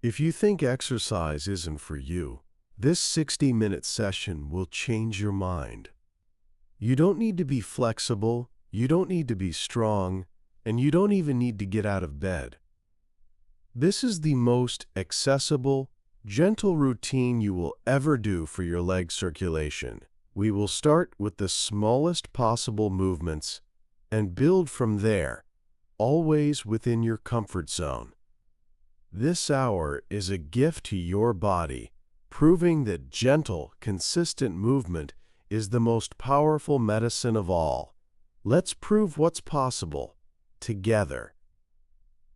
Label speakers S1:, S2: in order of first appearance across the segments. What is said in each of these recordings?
S1: If you think exercise isn't for you, this 60-minute session will change your mind. You don't need to be flexible, you don't need to be strong, and you don't even need to get out of bed. This is the most accessible, gentle routine you will ever do for your leg circulation. We will start with the smallest possible movements and build from there, always within your comfort zone. This hour is a gift to your body, proving that gentle, consistent movement is the most powerful medicine of all. Let's prove what's possible, together.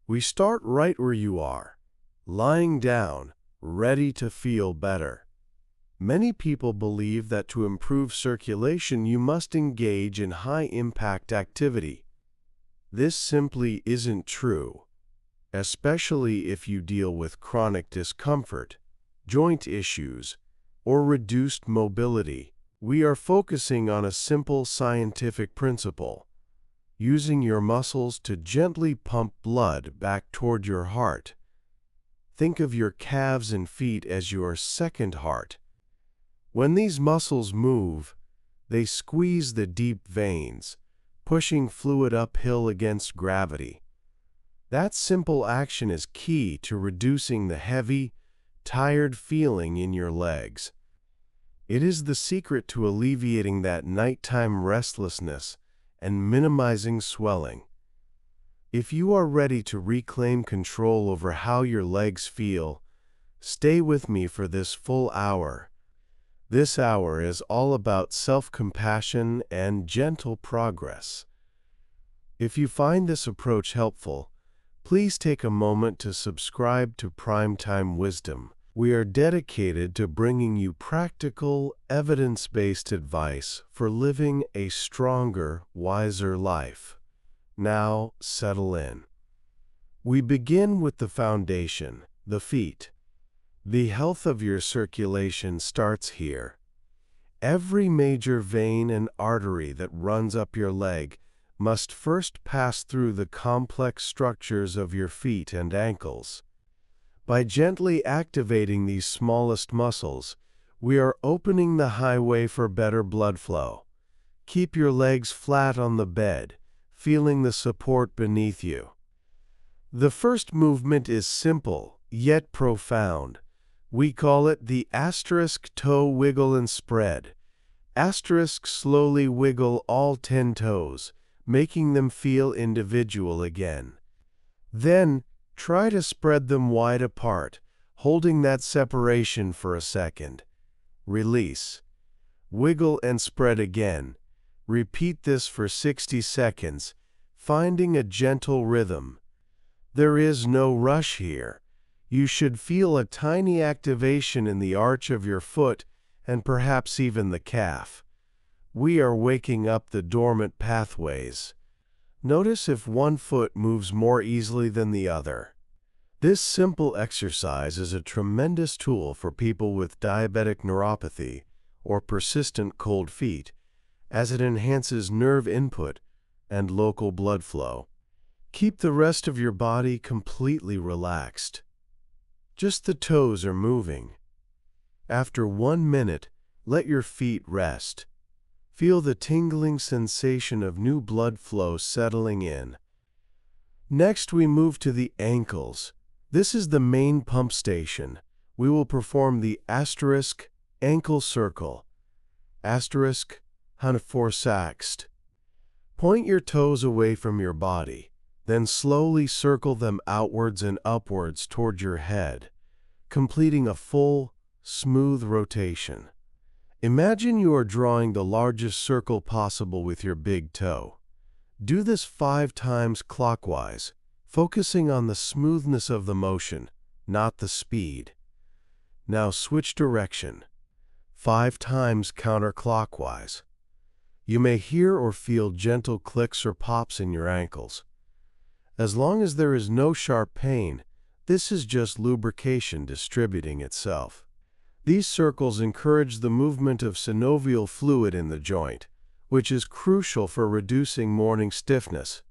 S1: We start right where you are, lying down, ready to feel better. Many people believe that to improve circulation you must engage in high-impact activity. This simply isn't true, especially if you deal with chronic discomfort, joint issues, or reduced mobility. We are focusing on a simple scientific principle, using your muscles to gently pump blood back toward your heart. Think of your calves and feet as your second heart. When these muscles move, they squeeze the deep veins, pushing fluid uphill against gravity. That simple action is key to reducing the heavy, tired feeling in your legs. It is the secret to alleviating that nighttime restlessness and minimizing swelling. If you are ready to reclaim control over how your legs feel, stay with me for this full hour. This hour is all about self-compassion and gentle progress. If you find this approach helpful, please take a moment to subscribe to Primetime Wisdom. We are dedicated to bringing you practical, evidence-based advice for living a stronger, wiser life. Now, settle in. We begin with the foundation, the feet. The health of your circulation starts here. Every major vein and artery that runs up your leg must first pass through the complex structures of your feet and ankles. By gently activating these smallest muscles, we are opening the highway for better blood flow. Keep your legs flat on the bed, feeling the support beneath you. The first movement is simple, yet profound. We call it the asterisk toe wiggle and spread. Asterisk slowly wiggle all 10 toes, making them feel individual again. Then, try to spread them wide apart, holding that separation for a second. Release. Wiggle and spread again. Repeat this for 60 seconds, finding a gentle rhythm. There is no rush here. You should feel a tiny activation in the arch of your foot and perhaps even the calf. We are waking up the dormant pathways. Notice if one foot moves more easily than the other. This simple exercise is a tremendous tool for people with diabetic neuropathy or persistent cold feet, as it enhances nerve input and local blood flow. Keep the rest of your body completely relaxed. Just the toes are moving. After 1 minute, let your feet rest. Feel the tingling sensation of new blood flow settling in. Next, we move to the ankles. This is the main pump station. We will perform the asterisk ankle circle. Asterisk handforsaxt. Point your toes away from your body. Then slowly circle them outwards and upwards toward your head, completing a full, smooth rotation. Imagine you are drawing the largest circle possible with your big toe. Do this 5 times clockwise, focusing on the smoothness of the motion, not the speed. Now switch direction. 5 times counterclockwise. You may hear or feel gentle clicks or pops in your ankles. As long as there is no sharp pain, this is just lubrication distributing itself. These circles encourage the movement of synovial fluid in the joint, which is crucial for reducing morning stiffness.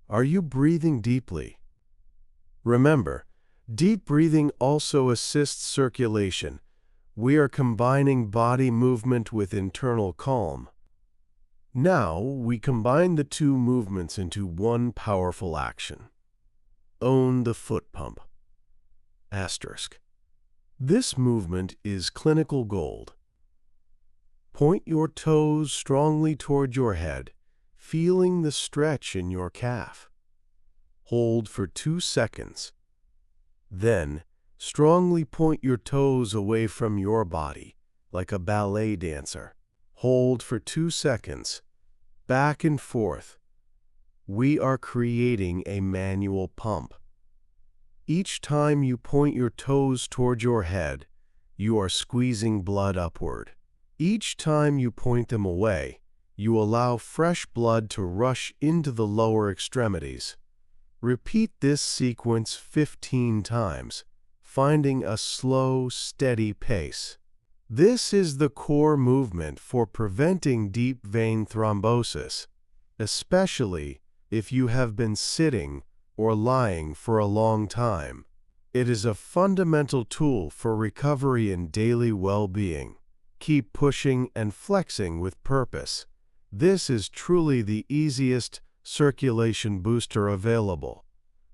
S1: Are you breathing deeply? Remember, Deep breathing also assists circulation. We are combining body movement with internal calm. Now, we combine the two movements into one powerful action. Own the foot pump. Asterisk. This movement is clinical gold. Point your toes strongly toward your head, feeling the stretch in your calf. Hold for 2 seconds. Then, strongly point your toes away from your body, like a ballet dancer. Hold for 2 seconds. Back and forth. We are creating a manual pump. Each time you point your toes toward your head, you are squeezing blood upward. Each time you point them away, you allow fresh blood to rush into the lower extremities. Repeat this sequence 15 times, finding a slow, steady pace. This is the core movement for preventing deep vein thrombosis, especially if you have been sitting or lying for a long time. It is a fundamental tool for recovery and daily well-being. Keep pushing and flexing with purpose. This is truly the easiest circulation booster available.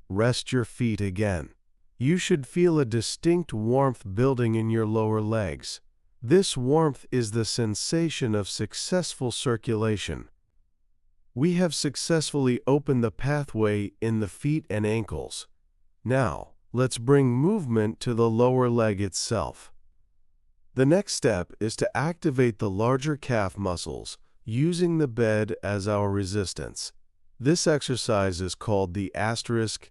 S1: Rest your feet again. You should feel a distinct warmth building in your lower legs. This warmth is the sensation of successful circulation. We have successfully opened the pathway in the feet and ankles. Now, let's bring movement to the lower leg itself. The next step is to activate the larger calf muscles, using the bed as our resistance. This exercise is called the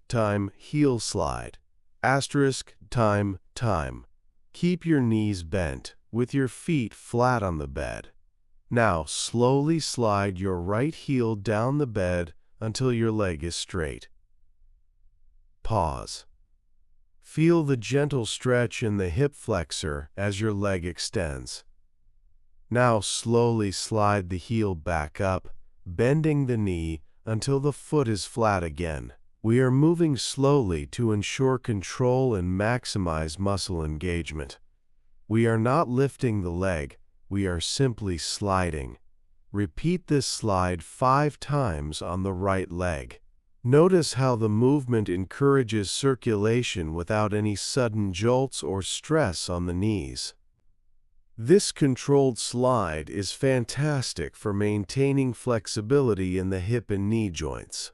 S1: *time heel slide. *time. Keep your knees bent, with your feet flat on the bed. Now slowly slide your right heel down the bed until your leg is straight. Pause. Feel the gentle stretch in the hip flexor as your leg extends. Now slowly slide the heel back up, bending the knee until the foot is flat again. We are moving slowly to ensure control and maximize muscle engagement. We are not lifting the leg, we are simply sliding. Repeat this slide 5 times on the right leg. Notice how the movement encourages circulation without any sudden jolts or stress on the knees. This controlled slide is fantastic for maintaining flexibility in the hip and knee joints.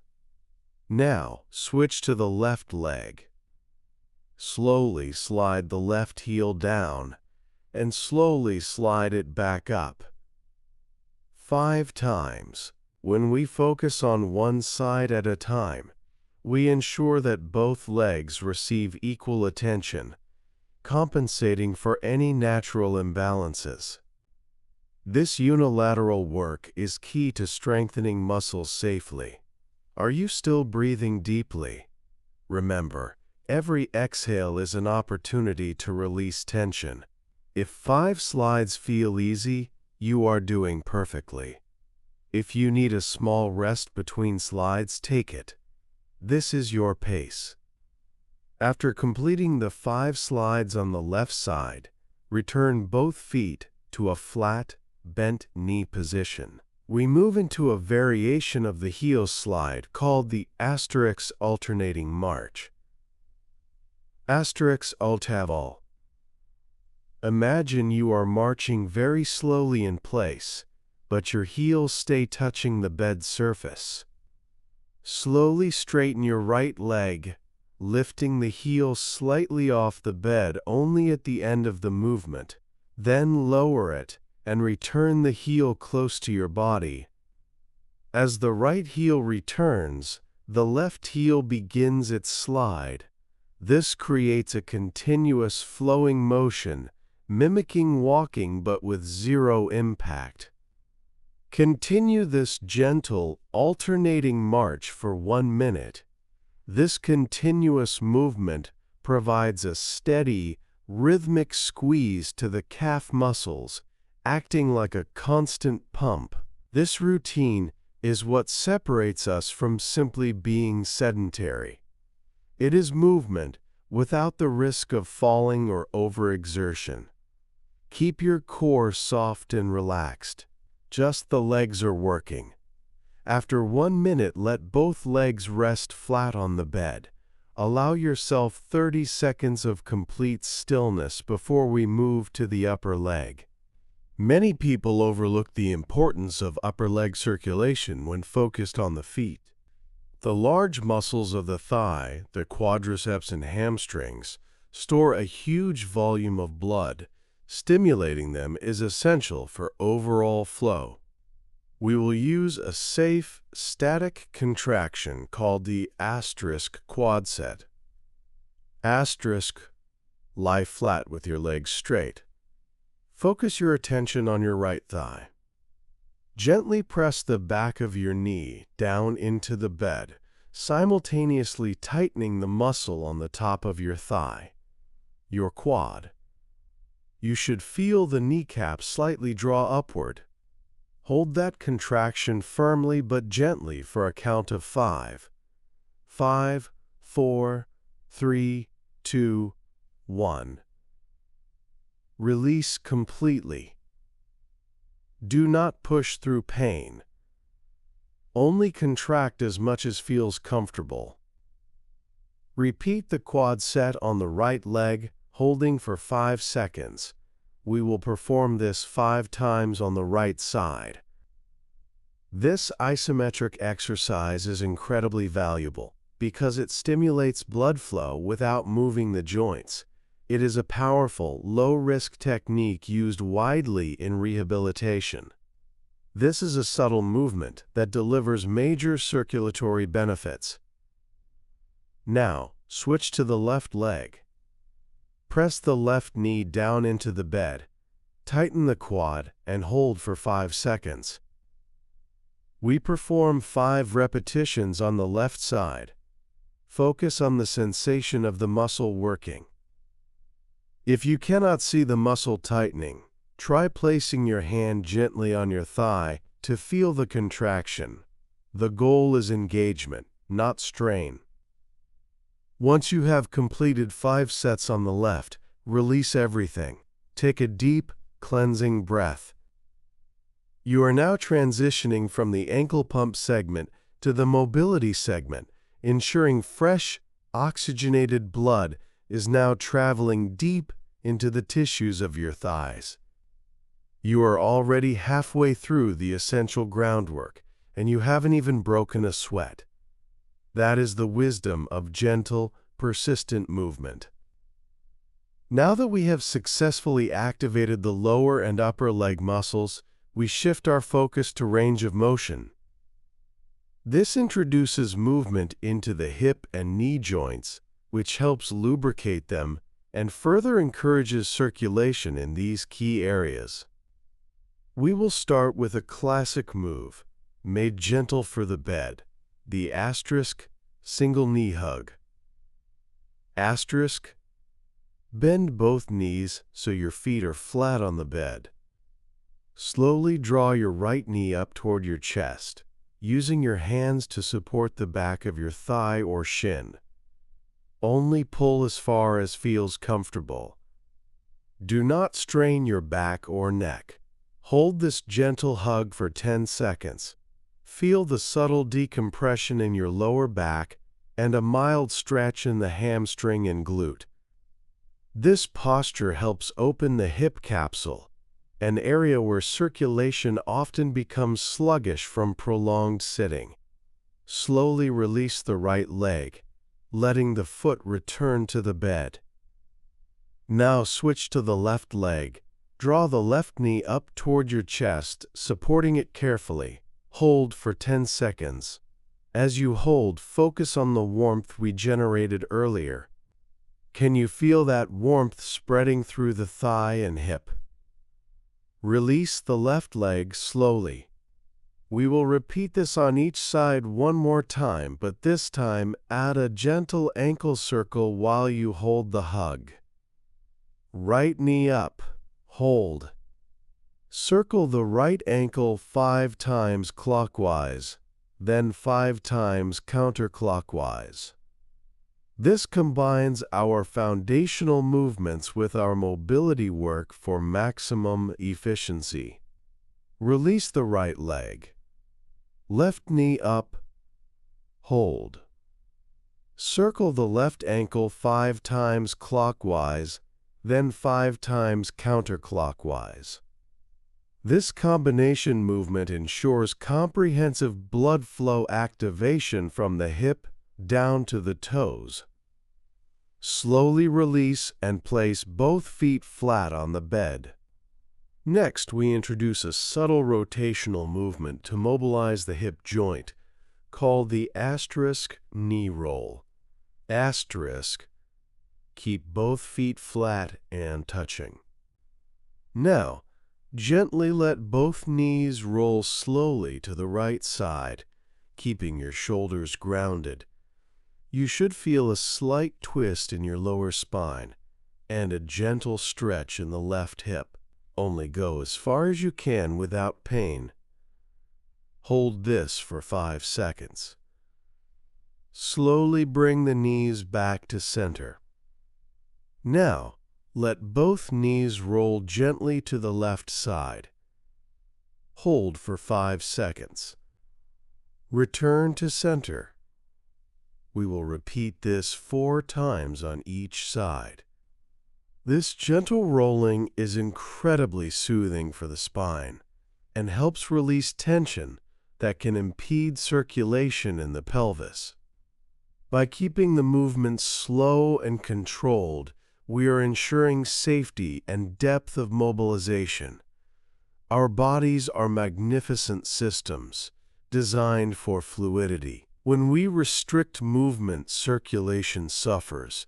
S1: Now, switch to the left leg. Slowly slide the left heel down and slowly slide it back up. 5 times. When we focus on one side at a time, we ensure that both legs receive equal attention, compensating for any natural imbalances. This unilateral work is key to strengthening muscles safely. Are you still breathing deeply? Remember, every exhale is an opportunity to release tension. If 5 slides feel easy, you are doing perfectly. If you need a small rest between slides, take it. This is your pace. After completing the 5 slides on the left side, return both feet to a flat, bent knee position. We move into a variation of the heel slide called the * alternating march. *altavol. Imagine you are marching very slowly in place, but your heels stay touching the bed surface. Slowly straighten your right leg, lifting the heel slightly off the bed only at the end of the movement. Then lower it and return the heel close to your body. As the right heel returns, the left heel begins its slide. This creates a continuous flowing motion, mimicking walking but with zero impact. Continue this gentle, alternating march for 1 minute. This continuous movement provides a steady, rhythmic squeeze to the calf muscles, acting like a constant pump. This routine is what separates us from simply being sedentary. It is movement, without the risk of falling or overexertion. Keep your core soft and relaxed. Just the legs are working. After 1 minute, let both legs rest flat on the bed. Allow yourself 30 seconds of complete stillness before we move to the upper leg. Many people overlook the importance of upper leg circulation when focused on the feet. The large muscles of the thigh, the quadriceps and hamstrings, store a huge volume of blood. Stimulating them is essential for overall flow. We will use a safe, static contraction called the asterisk quad set. Asterisk, lie flat with your legs straight. Focus your attention on your right thigh. Gently press the back of your knee down into the bed, simultaneously tightening the muscle on the top of your thigh, your quad. You should feel the kneecap slightly draw upward. Hold that contraction firmly but gently for a count of 5. 5, 4, 3, 2, 1. Release completely. Do not push through pain. Only contract as much as feels comfortable. Repeat the quad set on the right leg, holding for 5 seconds. We will perform this 5 times on the right side. This isometric exercise is incredibly valuable because it stimulates blood flow without moving the joints. It is a powerful, low-risk technique used widely in rehabilitation. This is a subtle movement that delivers major circulatory benefits. Now, switch to the left leg. Press the left knee down into the bed, tighten the quad, and hold for 5 seconds. We perform 5 repetitions on the left side. Focus on the sensation of the muscle working. If you cannot see the muscle tightening, try placing your hand gently on your thigh to feel the contraction. The goal is engagement, not strain. Once you have completed 5 sets on the left, release everything. Take a deep, cleansing breath. You are now transitioning from the ankle pump segment to the mobility segment, ensuring fresh, oxygenated blood is now traveling deep into the tissues of your thighs. You are already halfway through the essential groundwork, and you haven't even broken a sweat. That is the wisdom of gentle, persistent movement. Now that we have successfully activated the lower and upper leg muscles, we shift our focus to range of motion. This introduces movement into the hip and knee joints, which helps lubricate them and further encourages circulation in these key areas. We will start with a classic move, made gentle for the bed, the asterisk single knee hug. Asterisk, bend both knees so your feet are flat on the bed. Slowly draw your right knee up toward your chest, using your hands to support the back of your thigh or shin. Only pull as far as feels comfortable. Do not strain your back or neck. Hold this gentle hug for 10 seconds. Feel the subtle decompression in your lower back and a mild stretch in the hamstring and glute. This posture helps open the hip capsule, an area where circulation often becomes sluggish from prolonged sitting. Slowly release the right leg, letting the foot return to the bed. Now switch to the left leg. Draw the left knee up toward your chest, supporting it carefully. Hold for 10 seconds. As you hold, focus on the warmth we generated earlier. Can you feel that warmth spreading through the thigh and hip? Release the left leg slowly. We will repeat this on each side one more time, but this time add a gentle ankle circle while you hold the hug. Right knee up. Hold. Circle the right ankle 5 times clockwise, then 5 times counterclockwise. This combines our foundational movements with our mobility work for maximum efficiency. Release the right leg. Left knee up. Hold. Circle the left ankle 5 times clockwise, then 5 times counterclockwise. This combination movement ensures comprehensive blood flow activation from the hip down to the toes. Slowly release and place both feet flat on the bed. Next, we introduce a subtle rotational movement to mobilize the hip joint, called the asterisk knee roll. Asterisk. Keep both feet flat and touching. Now, gently let both knees roll slowly to the right side, keeping your shoulders grounded. You should feel a slight twist in your lower spine and a gentle stretch in the left hip. Only go as far as you can without pain. Hold this for 5 seconds. Slowly bring the knees back to center. Now, let both knees roll gently to the left side. Hold for 5 seconds. Return to center. We will repeat this 4 times on each side. This gentle rolling is incredibly soothing for the spine and helps release tension that can impede circulation in the pelvis. By keeping the movement slow and controlled, we are ensuring safety and depth of mobilization. Our bodies are magnificent systems designed for fluidity. When we restrict movement, circulation suffers.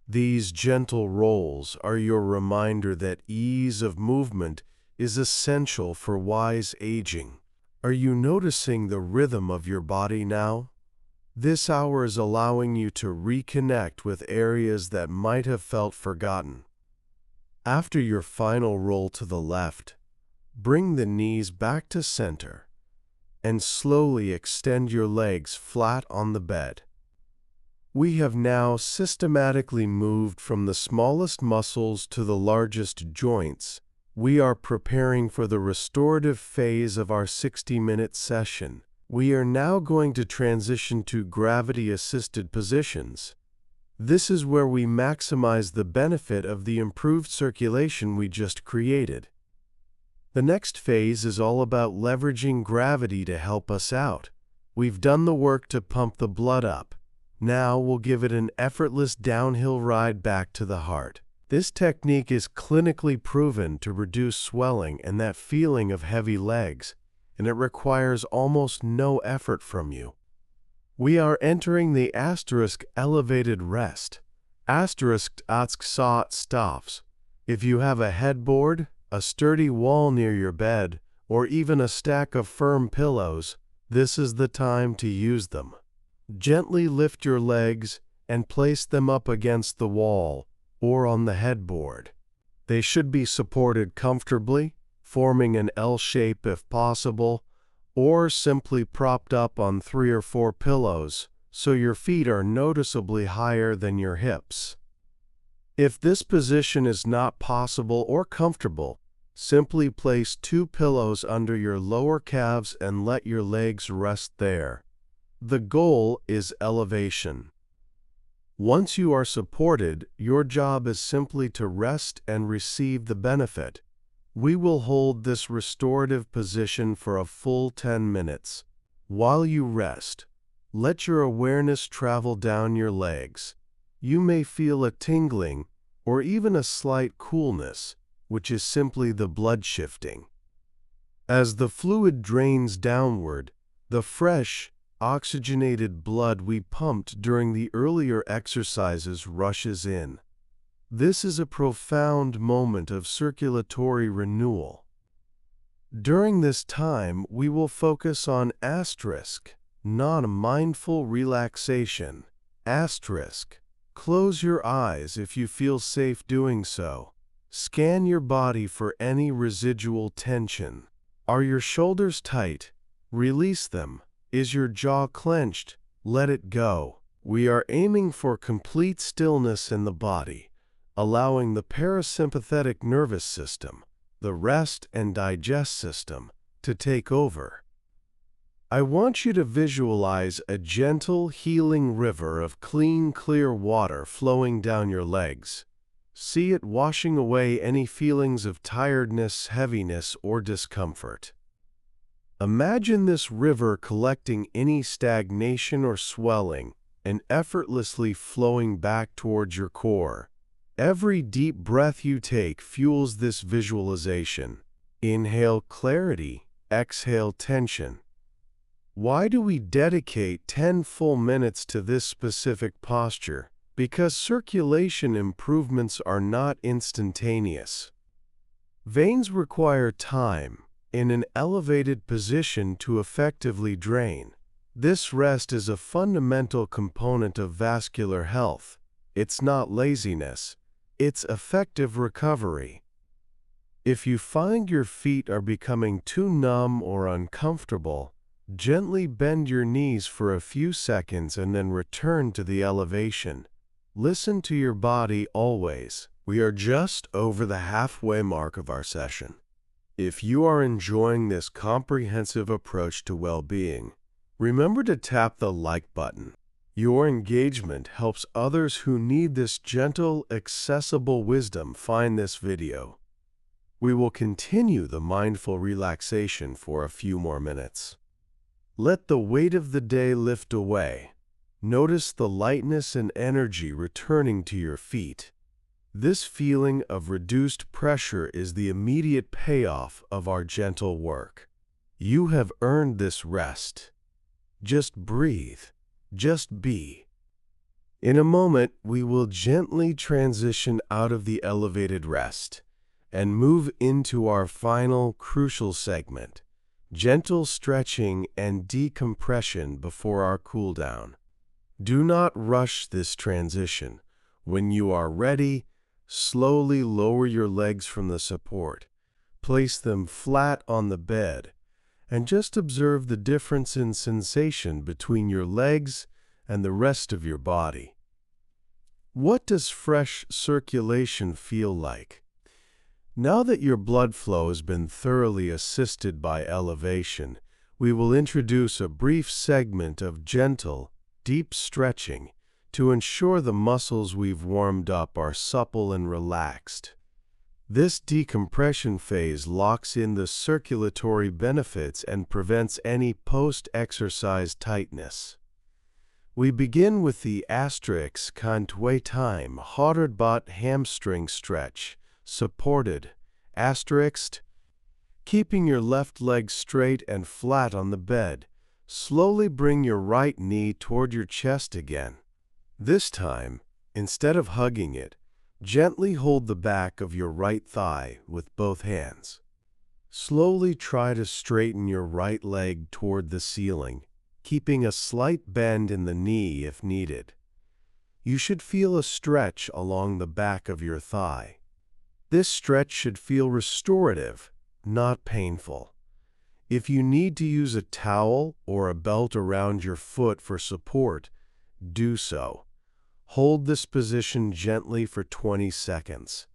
S1: These gentle rolls are your reminder that ease of movement is essential for wise aging. Are you noticing the rhythm of your body now? This hour is allowing you to reconnect with areas that might have felt forgotten. After your final roll to the left, bring the knees back to center and slowly extend your legs flat on the bed. We have now systematically moved from the smallest muscles to the largest joints. We are preparing for the restorative phase of our 60-minute session. We are now going to transition to gravity-assisted positions. This is where we maximize the benefit of the improved circulation we just created. The next phase is all about leveraging gravity to help us out. We've done the work to pump the blood up. Now we'll give it an effortless downhill ride back to the heart. This technique is clinically proven to reduce swelling and that feeling of heavy legs, and it requires almost no effort from you. We are entering the asterisk elevated rest. Asterisk stops. If you have a headboard, a sturdy wall near your bed, or even a stack of firm pillows, this is the time to use them. Gently lift your legs and place them up against the wall or on the headboard. They should be supported comfortably, forming an L shape if possible, or simply propped up on 3 or 4 pillows so your feet are noticeably higher than your hips. If this position is not possible or comfortable, simply place 2 pillows under your lower calves and let your legs rest there. The goal is elevation. Once you are supported, your job is simply to rest and receive the benefit. We will hold this restorative position for a full 10 minutes. While you rest, let your awareness travel down your legs. You may feel a tingling or even a slight coolness, which is simply the blood shifting. As the fluid drains downward, the fresh, oxygenated blood we pumped during the earlier exercises rushes in. This is a profound moment of circulatory renewal. During this time, we will focus on asterisk, non-mindful relaxation. Asterisk. Close your eyes if you feel safe doing so. Scan your body for any residual tension. Are your shoulders tight? Release them. Is your jaw clenched? Let it go. We are aiming for complete stillness in the body, allowing the parasympathetic nervous system, the rest and digest system, to take over. I want you to visualize a gentle, healing river of clean, clear water flowing down your legs. See it washing away any feelings of tiredness, heaviness, or discomfort. Imagine this river collecting any stagnation or swelling and effortlessly flowing back towards your core. Every deep breath you take fuels this visualization. Inhale clarity, exhale tension. Why do we dedicate 10 full minutes to this specific posture? Because circulation improvements are not instantaneous. Veins require time in an elevated position to effectively drain. This rest is a fundamental component of vascular health. It's not laziness, it's effective recovery. If you find your feet are becoming too numb or uncomfortable, gently bend your knees for a few seconds and then return to the elevation. Listen to your body always. We are just over the halfway mark of our session. If you are enjoying this comprehensive approach to well-being, remember to tap the like button. Your engagement helps others who need this gentle, accessible wisdom find this video. We will continue the mindful relaxation for a few more minutes. Let the weight of the day lift away. Notice the lightness and energy returning to your feet. This feeling of reduced pressure is the immediate payoff of our gentle work. You have earned this rest. Just breathe. Just be. In a moment, we will gently transition out of the elevated rest and move into our final crucial segment, gentle stretching and decompression before our cool down. Do not rush this transition. When you are ready, slowly lower your legs from the support. Place them flat on the bed and just observe the difference in sensation between your legs and the rest of your body. What does fresh circulation feel like? Now that your blood flow has been thoroughly assisted by elevation, we will introduce a brief segment of gentle, deep stretching to ensure the muscles we've warmed up are supple and relaxed. This decompression phase locks in the circulatory benefits and prevents any post-exercise tightness. We begin with the *Cantway time Hoddard-Bott hamstring stretch, supported, keeping your left leg straight and flat on the bed. Slowly bring your right knee toward your chest again. This time, instead of hugging it, gently hold the back of your right thigh with both hands. Slowly try to straighten your right leg toward the ceiling, keeping a slight bend in the knee if needed. You should feel a stretch along the back of your thigh. This stretch should feel restorative, not painful. If you need to use a towel or a belt around your foot for support, do so. Hold this position gently for 20 seconds.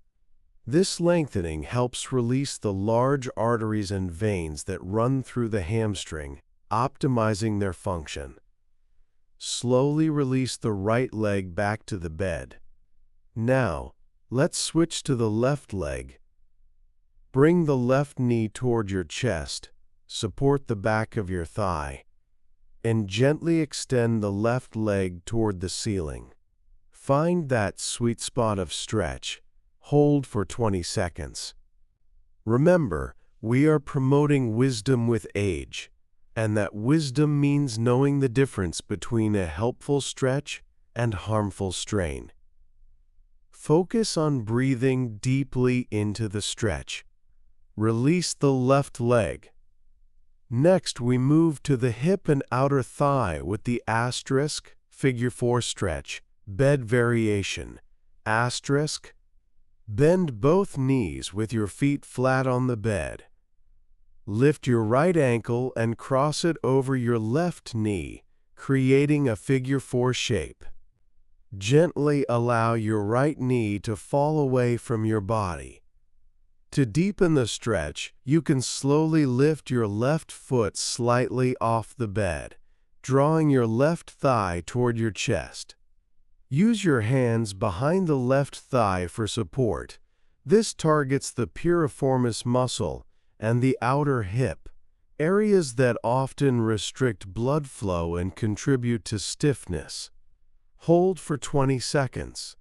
S1: This lengthening helps release the large arteries and veins that run through the hamstring, optimizing their function. Slowly release the right leg back to the bed. Now, let's switch to the left leg. Bring the left knee toward your chest, support the back of your thigh, and gently extend the left leg toward the ceiling. Find that sweet spot of stretch. Hold for 20 seconds. Remember, we are promoting wisdom with age, and that wisdom means knowing the difference between a helpful stretch and harmful strain. Focus on breathing deeply into the stretch. Release the left leg. Next, we move to the hip and outer thigh with the figure 4 stretch, bed variation. Bend both knees with your feet flat on the bed. Lift your right ankle and cross it over your left knee, creating a figure 4 shape. Gently allow your right knee to fall away from your body. To deepen the stretch, you can slowly lift your left foot slightly off the bed, drawing your left thigh toward your chest. Use your hands behind the left thigh for support. This targets the piriformis muscle and the outer hip, areas that often restrict blood flow and contribute to stiffness. Hold for 20 seconds.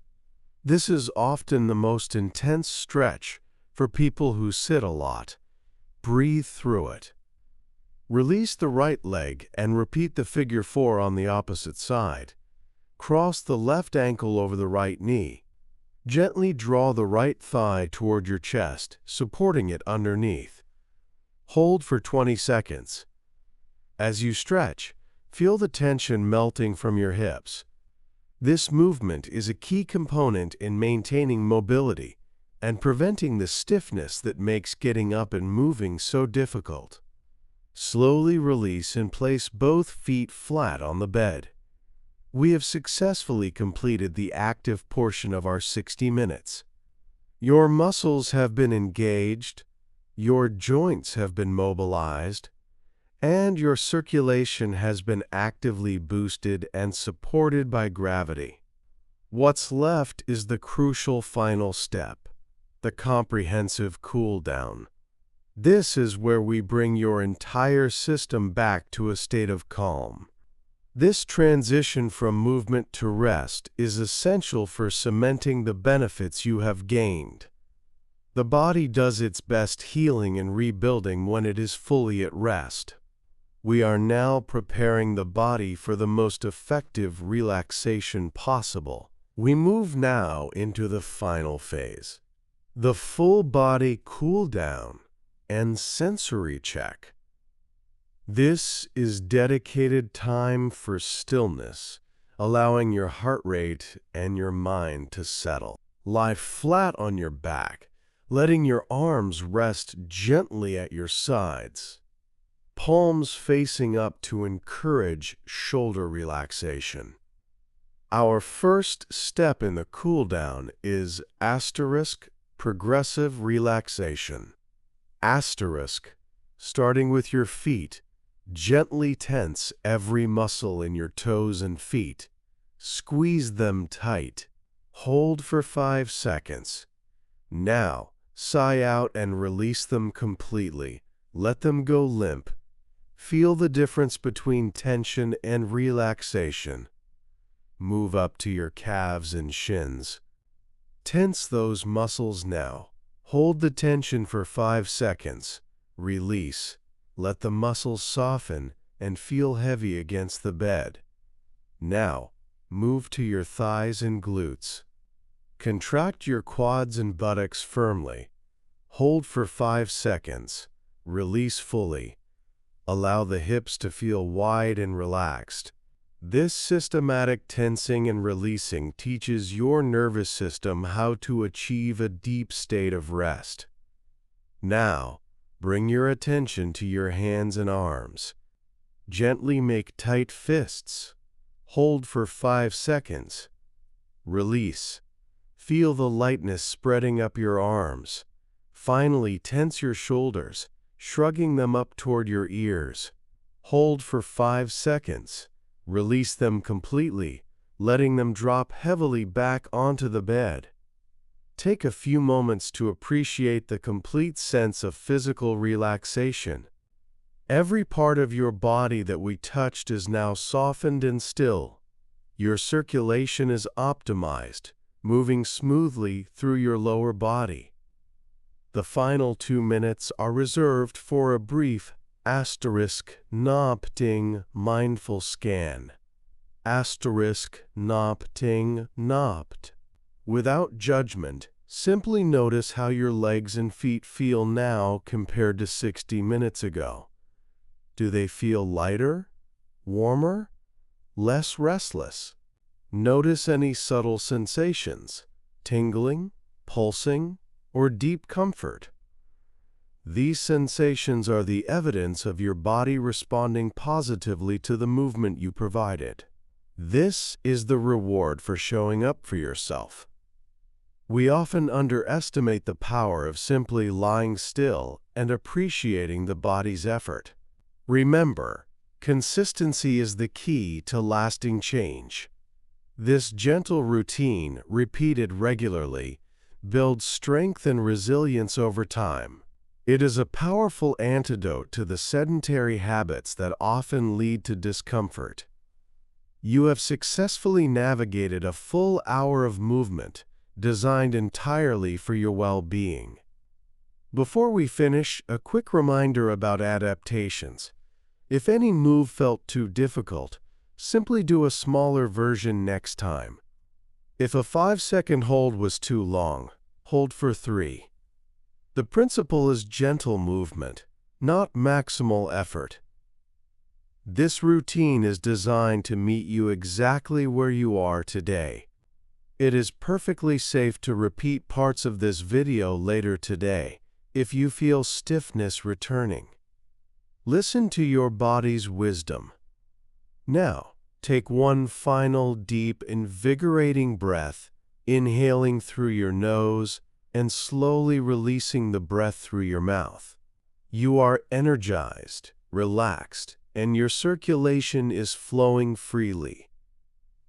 S1: This is often the most intense stretch for people who sit a lot. Breathe through it. Release the right leg and repeat the figure 4 on the opposite side. Cross the left ankle over the right knee. Gently draw the right thigh toward your chest, supporting it underneath. Hold for 20 seconds. As you stretch, feel the tension melting from your hips. This movement is a key component in maintaining mobility and preventing the stiffness that makes getting up and moving so difficult. Slowly release and place both feet flat on the bed. We have successfully completed the active portion of our 60 minutes. Your muscles have been engaged, your joints have been mobilized, and your circulation has been actively boosted and supported by gravity. What's left is the crucial final step, the comprehensive cool down. This is where we bring your entire system back to a state of calm. This transition from movement to rest is essential for cementing the benefits you have gained. The body does its best healing and rebuilding when it is fully at rest. We are now preparing the body for the most effective relaxation possible. We move now into the final phase, the full body cool down and sensory check. This is dedicated time for stillness, allowing your heart rate and your mind to settle. Lie flat on your back, letting your arms rest gently at your sides, palms facing up to encourage shoulder relaxation. Our first step in the cool down is asterisk progressive relaxation. Asterisk, starting with your feet, gently tense every muscle in your toes and feet. Squeeze them tight. Hold for 5 seconds. Now, sigh out and release them completely. Let them go limp. Feel the difference between tension and relaxation. Move up to your calves and shins. Tense those muscles now. Hold the tension for 5 seconds. Release. Let the muscles soften and feel heavy against the bed. Now, move to your thighs and glutes. Contract your quads and buttocks firmly. Hold for 5 seconds. Release fully. Allow the hips to feel wide and relaxed. This systematic tensing and releasing teaches your nervous system how to achieve a deep state of rest. Now, bring your attention to your hands and arms. Gently make tight fists. Hold for 5 seconds. Release. Feel the lightness spreading up your arms. Finally, tense your shoulders, shrugging them up toward your ears. Hold for 5 seconds. Release them completely, letting them drop heavily back onto the bed. Take a few moments to appreciate the complete sense of physical relaxation. Every part of your body that we touched is now softened and still. Your circulation is optimized, moving smoothly through your lower body. The final 2 minutes are reserved for a brief Nopting mindful scan. Nopting Nopt. Without judgment, simply notice how your legs and feet feel now compared to 60 minutes ago. Do they feel lighter, warmer, less restless? Notice any subtle sensations, tingling, pulsing, or deep comfort. These sensations are the evidence of your body responding positively to the movement you provided. This is the reward for showing up for yourself. We often underestimate the power of simply lying still and appreciating the body's effort. Remember, consistency is the key to lasting change. This gentle routine, repeated regularly, builds strength and resilience over time. It is a powerful antidote to the sedentary habits that often lead to discomfort. You have successfully navigated a full hour of movement designed entirely for your well-being. Before we finish, a quick reminder about adaptations. If any move felt too difficult, simply do a smaller version next time. If a 5-second hold was too long, hold for 3. The principle is gentle movement, not maximal effort. This routine is designed to meet you exactly where you are today. It is perfectly safe to repeat parts of this video later today if you feel stiffness returning. Listen to your body's wisdom. Now, take one final deep, invigorating breath, inhaling through your nose and slowly releasing the breath through your mouth. You are energized, relaxed, and your circulation is flowing freely.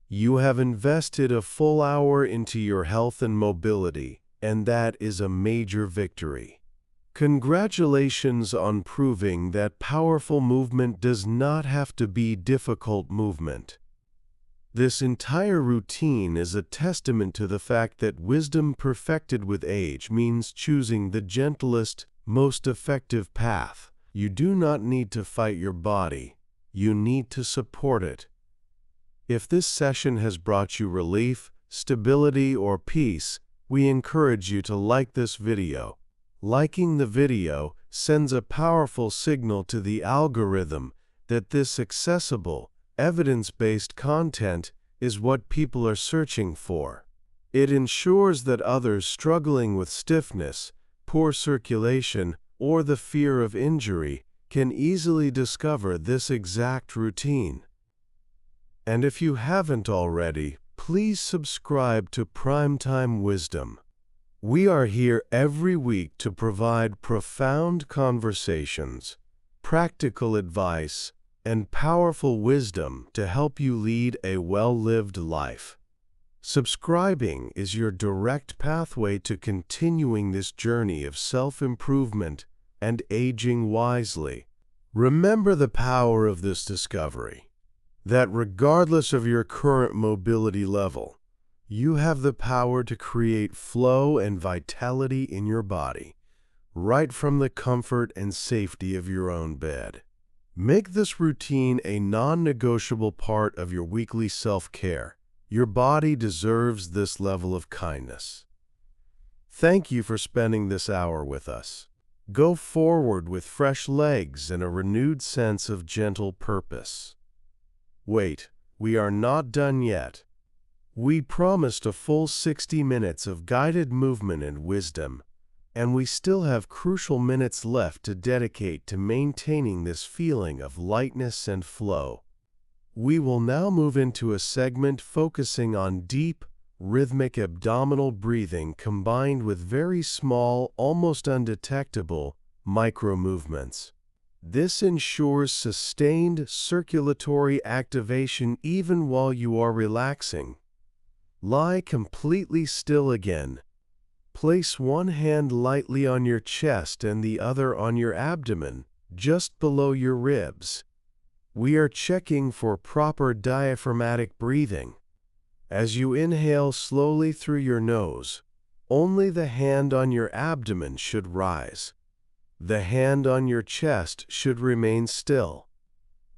S1: You have invested a full hour into your health and mobility, and that is a major victory. Congratulations on proving that powerful movement does not have to be difficult movement. This entire routine is a testament to the fact that wisdom perfected with age means choosing the gentlest, most effective path. You do not need to fight your body. You need to support it. If this session has brought you relief, stability, or peace, we encourage you to like this video. Liking the video sends a powerful signal to the algorithm that this accessible, evidence-based content is what people are searching for. It ensures that others struggling with stiffness, poor circulation, or the fear of injury can easily discover this exact routine. And if you haven't already, please subscribe to Primetime Wisdom. We are here every week to provide profound conversations, practical advice, and powerful wisdom to help you lead a well-lived life. Subscribing is your direct pathway to continuing this journey of self-improvement and aging wisely. Remember the power of this discovery, that regardless of your current mobility level, you have the power to create flow and vitality in your body, right from the comfort and safety of your own bed. Make this routine a non-negotiable part of your weekly self-care. Your body deserves this level of kindness. Thank you for spending this hour with us. Go forward with fresh legs and a renewed sense of gentle purpose. Wait, we are not done yet. We promised a full 60 minutes of guided movement and wisdom, and we still have crucial minutes left to dedicate to maintaining this feeling of lightness and flow. We will now move into a segment focusing on deep, rhythmic abdominal breathing combined with very small, almost undetectable, micro-movements. This ensures sustained circulatory activation even while you are relaxing. Lie completely still again. Place one hand lightly on your chest and the other on your abdomen, just below your ribs. We are checking for proper diaphragmatic breathing. As you inhale slowly through your nose, only the hand on your abdomen should rise. The hand on your chest should remain still.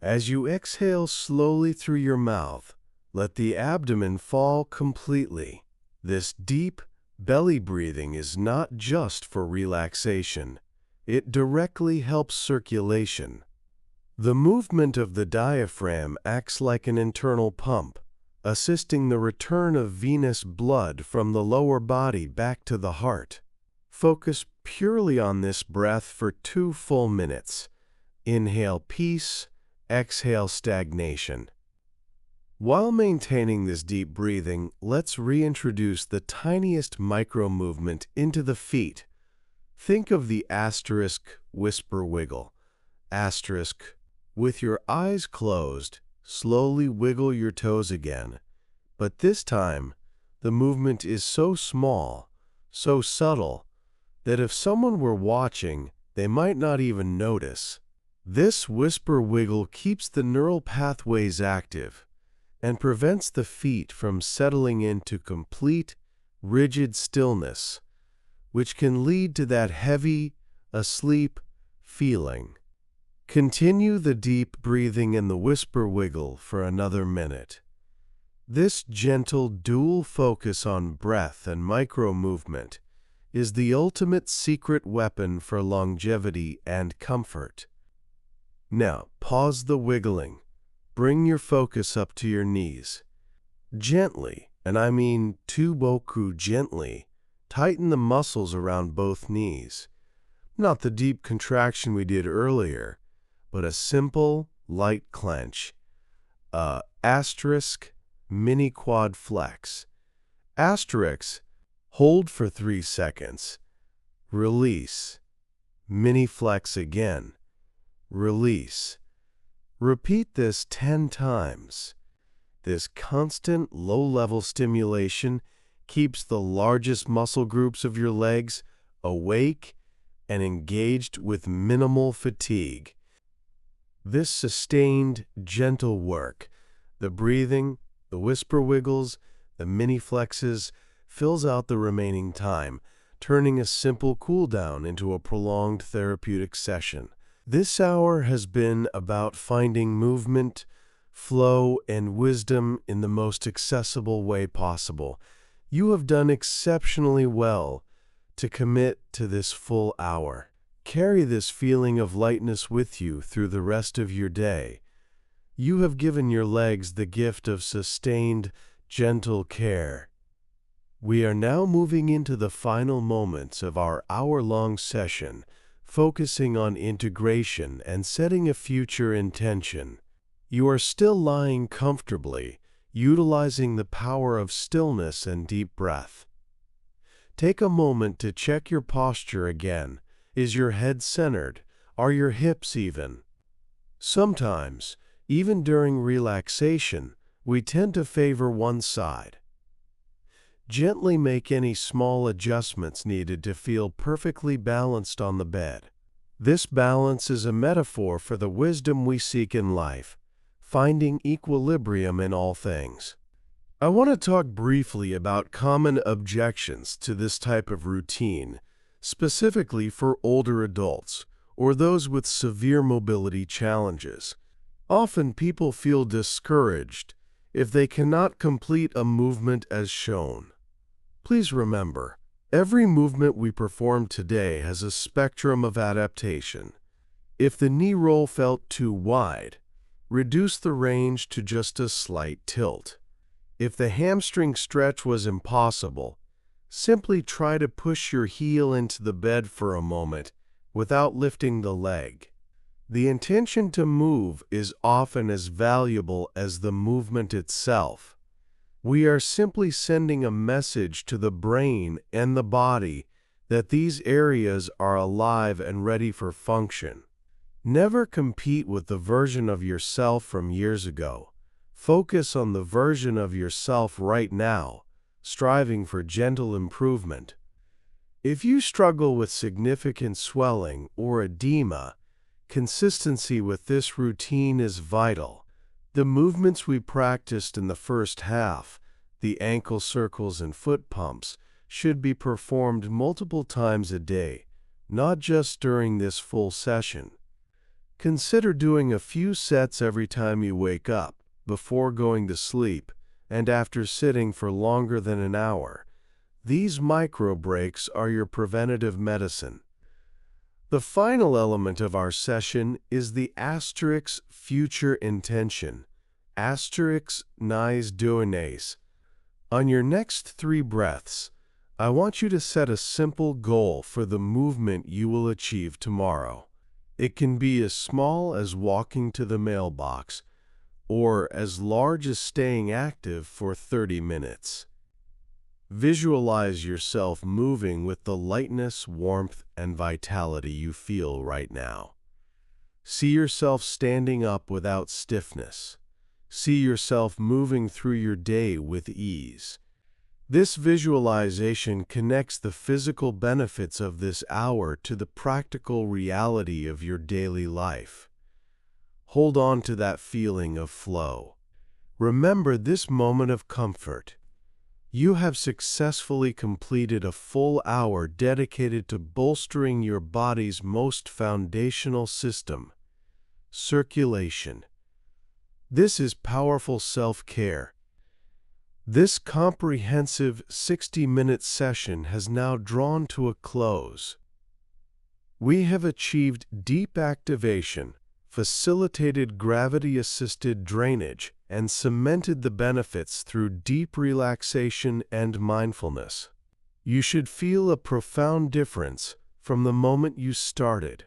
S1: As you exhale slowly through your mouth, let the abdomen fall completely. This deep, belly breathing is not just for relaxation. It directly helps circulation. The movement of the diaphragm acts like an internal pump, assisting the return of venous blood from the lower body back to the heart. focus purely on this breath for 2 full minutes. Inhale peace, exhale stagnation. While maintaining this deep breathing, let's reintroduce the tiniest micro-movement into the feet. Think of the asterisk whisper wiggle. Asterisk. With your eyes closed, slowly wiggle your toes again. But this time, the movement is so small, so subtle, that if someone were watching, they might not even notice. This whisper wiggle keeps the neural pathways active and prevents the feet from settling into complete, rigid stillness, which can lead to that heavy, asleep feeling. Continue the deep breathing and the whisper wiggle for another minute. This gentle dual focus on breath and micro-movement is the ultimate secret weapon for longevity and comfort. Now, pause the wiggling. Bring your focus up to your knees. Gently, and I mean tuboku gently, tighten the muscles around both knees. Not the deep contraction we did earlier, but a simple, light clench. Asterisk, mini quad flex. Asterisk, hold for 3 seconds. Release. Mini flex again. Release. Repeat this 10 times. This constant low-level stimulation keeps the largest muscle groups of your legs awake and engaged with minimal fatigue. This sustained, gentle work, the breathing, the whisper wiggles, the mini flexes, fills out the remaining time, turning a simple cool-down into a prolonged therapeutic session. This hour has been about finding movement, flow, and wisdom in the most accessible way possible. You have done exceptionally well to commit to this full hour. Carry this feeling of lightness with you through the rest of your day. You have given your legs the gift of sustained, gentle care. We are now moving into the final moments of our hour-long session, focusing on integration and setting a future intention. You are still lying comfortably, utilizing the power of stillness and deep breath. Take a moment to check your posture again. Is your head centered? Are your hips even? Sometimes, even during relaxation, we tend to favor one side. Gently make any small adjustments needed to feel perfectly balanced on the bed. This balance is a metaphor for the wisdom we seek in life, finding equilibrium in all things. I want to talk briefly about common objections to this type of routine, specifically for older adults or those with severe mobility challenges. Often people feel discouraged if they cannot complete a movement as shown. Please remember, every movement we perform today has a spectrum of adaptation. If the knee roll felt too wide, reduce the range to just a slight tilt. If the hamstring stretch was impossible, simply try to push your heel into the bed for a moment without lifting the leg. The intention to move is often as valuable as the movement itself. We are simply sending a message to the brain and the body that these areas are alive and ready for function. Never compete with the version of yourself from years ago. Focus on the version of yourself right now, striving for gentle improvement. If you struggle with significant swelling or edema, consistency with this routine is vital. The movements we practiced in the first half, the ankle circles and foot pumps, should be performed multiple times a day, not just during this full session. Consider doing a few sets every time you wake up, before going to sleep, and after sitting for longer than an hour. These micro breaks are your preventative medicine. The final element of our session is the asterisk future intention, asterisk nice doinace. On your next 3 breaths, I want you to set a simple goal for the movement you will achieve tomorrow. It can be as small as walking to the mailbox, or as large as staying active for 30 minutes. Visualize yourself moving with the lightness, warmth, and vitality you feel right now. See yourself standing up without stiffness. See yourself moving through your day with ease. This visualization connects the physical benefits of this hour to the practical reality of your daily life. Hold on to that feeling of flow. Remember this moment of comfort. You have successfully completed a full hour dedicated to bolstering your body's most foundational system, circulation. This is powerful self-care. This comprehensive 60-minute session has now drawn to a close. We have achieved deep activation, facilitated gravity-assisted drainage, and cemented the benefits through deep relaxation and mindfulness. You should feel a profound difference from the moment you started.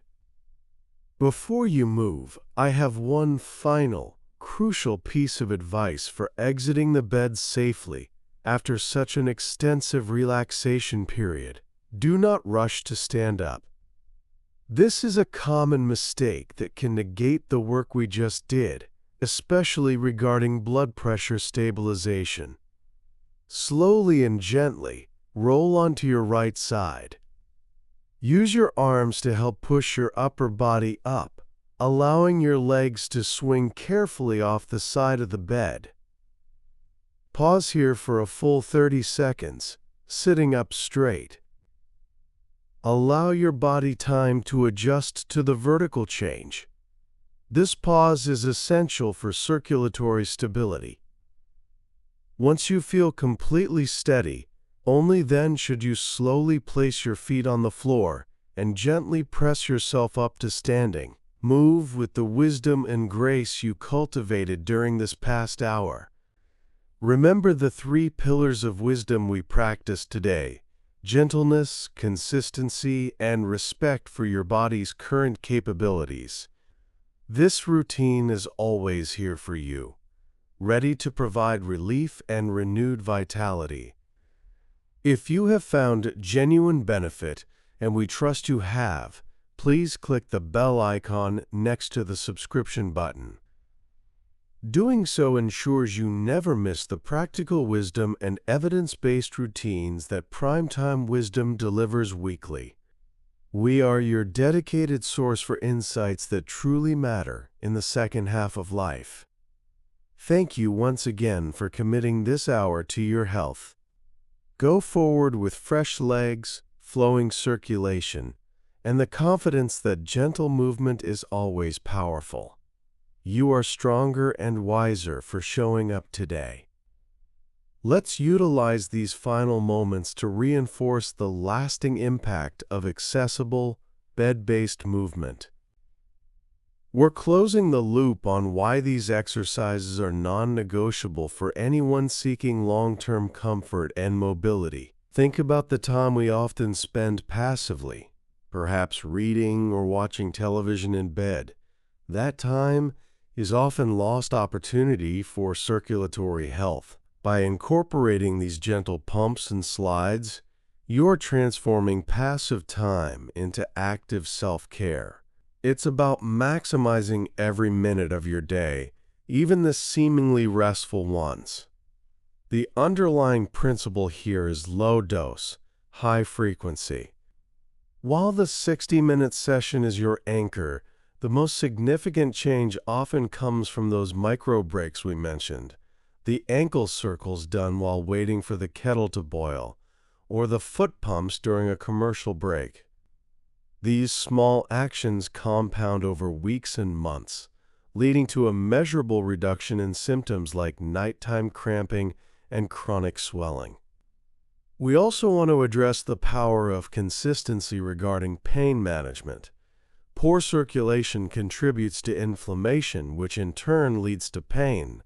S1: Before you move, I have one final, crucial piece of advice for exiting the bed safely after such an extensive relaxation period. Do not rush to stand up. This is a common mistake that can negate the work we just did, especially regarding blood pressure stabilization. Slowly and gently, roll onto your right side. Use your arms to help push your upper body up, allowing your legs to swing carefully off the side of the bed. Pause here for a full 30 seconds, sitting up straight. Allow your body time to adjust to the vertical change. This pause is essential for circulatory stability. Once you feel completely steady, only then should you slowly place your feet on the floor and gently press yourself up to standing. Move with the wisdom and grace you cultivated during this past hour. Remember the 3 pillars of wisdom we practiced today: gentleness, consistency, and respect for your body's current capabilities. This routine is always here for you, ready to provide relief and renewed vitality. If you have found genuine benefit, and we trust you have, please click the bell icon next to the subscription button. Doing so ensures you never miss the practical wisdom and evidence-based routines that Primetime Wisdom delivers weekly. We are your dedicated source for insights that truly matter in the second half of life. Thank you once again for committing this hour to your health. Go forward with fresh legs, flowing circulation, and the confidence that gentle movement is always powerful. You are stronger and wiser for showing up today. Let's utilize these final moments to reinforce the lasting impact of accessible, bed-based movement. We're closing the loop on why these exercises are non-negotiable for anyone seeking long-term comfort and mobility. Think about the time we often spend passively, perhaps reading or watching television in bed. That time is often lost opportunity for circulatory health. By incorporating these gentle pumps and slides, you're transforming passive time into active self-care. It's about maximizing every minute of your day, even the seemingly restful ones. The underlying principle here is low dose, high frequency. While the 60-minute session is your anchor, the most significant change often comes from those micro breaks we mentioned. The ankle circles done while waiting for the kettle to boil, or the foot pumps during a commercial break. These small actions compound over weeks and months, leading to a measurable reduction in symptoms like nighttime cramping and chronic swelling. We also want to address the power of consistency regarding pain management. Poor circulation contributes to inflammation, which in turn leads to pain.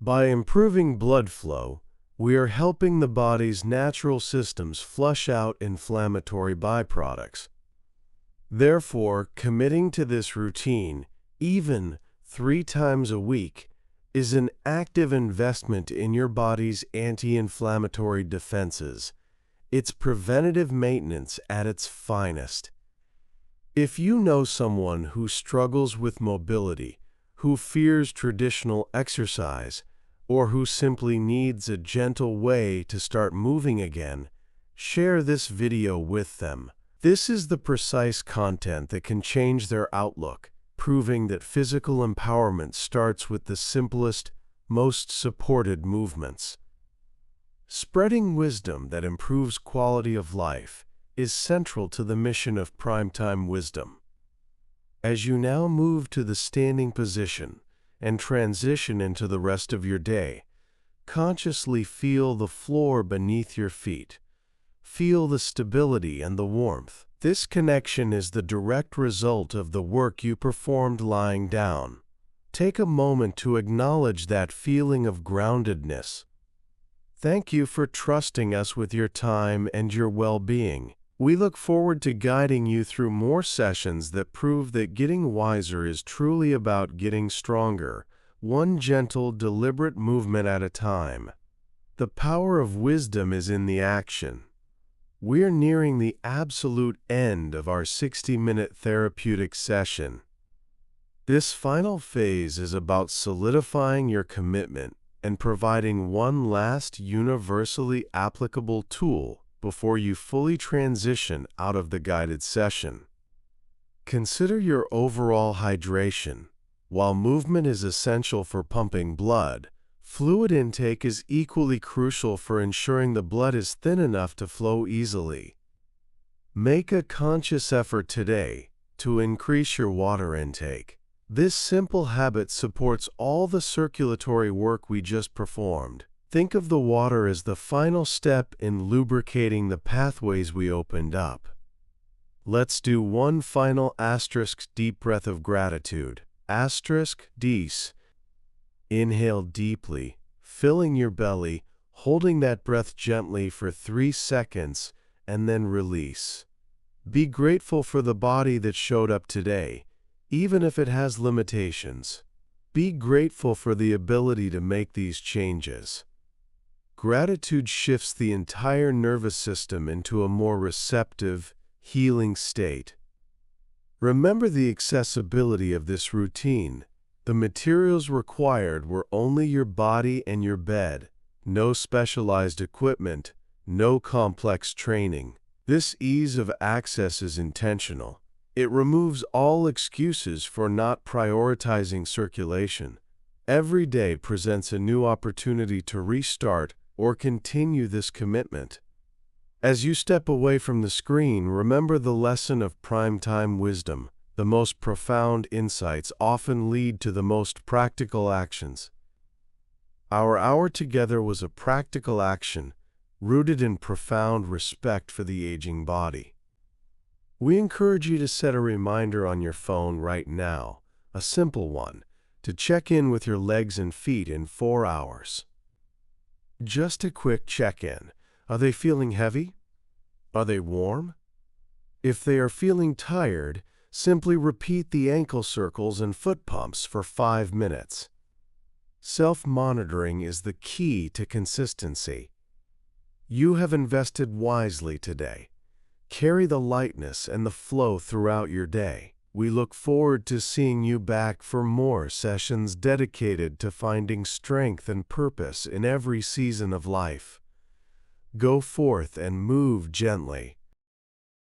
S1: By improving blood flow, We are helping the body's natural systems flush out inflammatory byproducts. Therefore, committing to this routine, even 3 times a week, is an active investment in your body's anti-inflammatory defenses. It's preventative maintenance at its finest. If you know someone who struggles with mobility, who fears traditional exercise, or who simply needs a gentle way to start moving again, share this video with them. This is the precise content that can change their outlook, proving that physical empowerment starts with the simplest, most supported movements. Spreading wisdom that improves quality of life is central to the mission of Primetime Wisdom. As you now move to the standing position and transition into the rest of your day, consciously feel the floor beneath your feet. Feel the stability and the warmth. This connection is the direct result of the work you performed lying down. Take a moment to acknowledge that feeling of groundedness. Thank you for trusting us with your time and your well-being. We look forward to guiding you through more sessions that prove that getting wiser is truly about getting stronger, one gentle, deliberate movement at a time. The power of wisdom is in the action. We're nearing the absolute end of our 60-minute therapeutic session. This final phase is about solidifying your commitment and providing one last universally applicable tool before you fully transition out of the guided session. Consider your overall hydration. While movement is essential for pumping blood, fluid intake is equally crucial for ensuring the blood is thin enough to flow easily. Make a conscious effort today to increase your water intake. This simple habit supports all the circulatory work we just performed. Think of the water as the final step in lubricating the pathways we opened up. Let's do one final deep breath of gratitude. Dis. Inhale deeply, filling your belly, holding that breath gently for 3 seconds, and then release. Be grateful for the body that showed up today, even if it has limitations. Be grateful for the ability to make these changes. Gratitude shifts the entire nervous system into a more receptive, healing state. Remember the accessibility of this routine. The materials required were only your body and your bed, no specialized equipment, no complex training. This ease of access is intentional. It removes all excuses for not prioritizing circulation. Every day presents a new opportunity to restart or continue this commitment. As you step away from the screen, remember the lesson of Primetime Wisdom. The most profound insights often lead to the most practical actions. Our hour together was a practical action, rooted in profound respect for the aging body. We encourage you to set a reminder on your phone right now, a simple one, to check in with your legs and feet in 4 hours. Just a quick check-in. Are they feeling heavy? Are they warm? If they are feeling tired, simply repeat the ankle circles and foot pumps for 5 minutes. Self-monitoring is the key to consistency. You have invested wisely today. Carry the lightness and the flow throughout your day. We look forward to seeing you back for more sessions dedicated to finding strength and purpose in every season of life. Go forth and move gently.